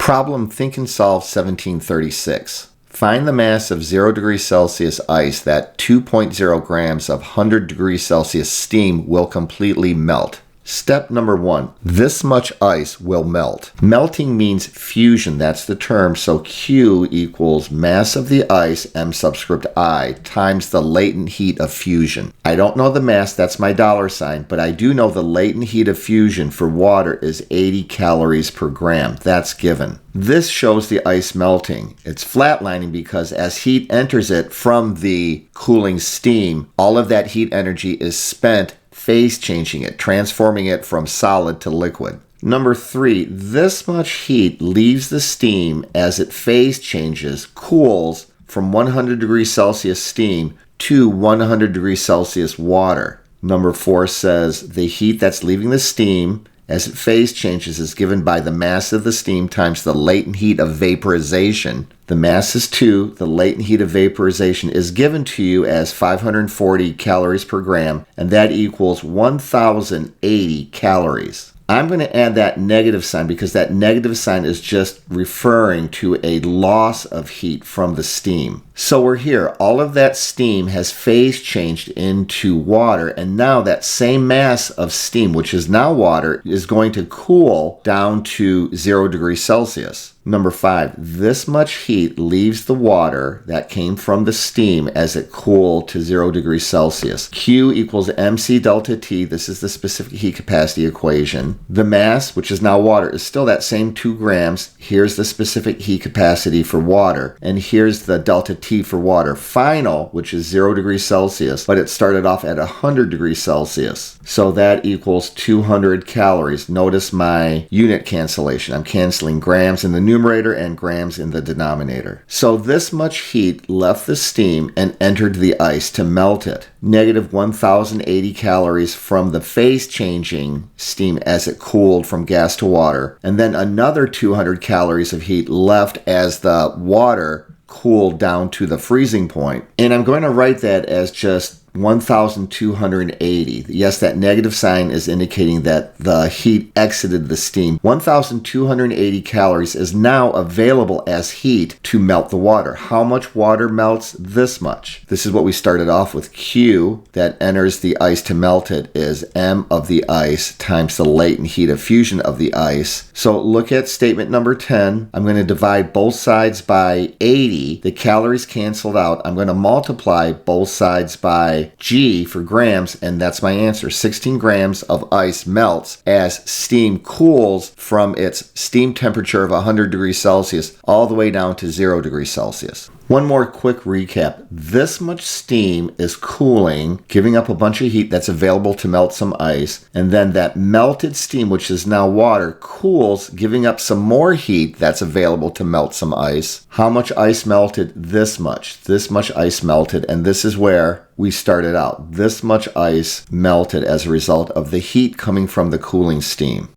Problem Think and Solve 1736. Find the mass of 0 degrees Celsius ice that 2.0 grams of 100 degrees Celsius steam will completely melt. Step number 1. This much ice will melt. Melting means fusion, that's the term, so Q equals mass of the ice, M subscript I, times the latent heat of fusion. I don't know the mass, that's my $sign, but I do know the latent heat of fusion for water is 80 calories per gram. That's given. This shows the ice melting. It's flatlining because as heat enters it from the cooling steam, all of that heat energy is spent phase changing it, transforming it from solid to liquid. Number 3, this much heat leaves the steam as it phase changes, cools from 100 degrees Celsius steam to 100 degrees Celsius water. Number 4 says the heat that's leaving the steam as it phase changes is given by the mass of the steam times the latent heat of vaporization. The mass is 2. The latent heat of vaporization is given to you as 540 calories per gram, and that equals 1,080 calories. I'm going to add that negative sign because that negative sign is just referring to a loss of heat from the steam. So we're here. All of that steam has phase changed into water, and now that same mass of steam, which is now water, is going to cool down to 0 degrees Celsius. Number 5, this much heat leaves the water that came from the steam as it cooled to 0 degrees Celsius. Q equals mc delta T. This is the specific heat capacity equation. The mass, which is now water, is still that same 2 grams. Here's the specific heat capacity for water, and here's the delta T for water. Final, which is 0 degrees Celsius, but it started off at 100 degrees Celsius. So that equals 200 calories. Notice my unit cancellation. I'm canceling grams in the numerator and grams in the denominator. So this much heat left the steam and entered the ice to melt it. Negative 1,080 calories from the phase changing steam as it cooled from gas to water, and then another 200 calories of heat left as the water cooled down to the freezing point. And I'm going to write that as just 1,280. Yes, that negative sign is indicating that the heat exited the steam. 1,280 calories is now available as heat to melt the water. How much water melts? This much. This is what we started off with. Q that enters the ice to melt it is M of the ice times the latent heat of fusion of the ice. So look at statement number 10. I'm going to divide both sides by 80. The calories canceled out. I'm going to multiply both sides by G for grams, and that's my answer. 16 grams of ice melts as steam cools from its steam temperature of 100 degrees Celsius all the way down to 0 degrees Celsius. One more quick recap. This much steam is cooling, giving up a bunch of heat that's available to melt some ice, and then that melted steam, which is now water, cools, giving up some more heat that's available to melt some ice. How much ice melted? This much. This much ice melted, and this is where we started out. This much ice melted as a result of the heat coming from the cooling steam.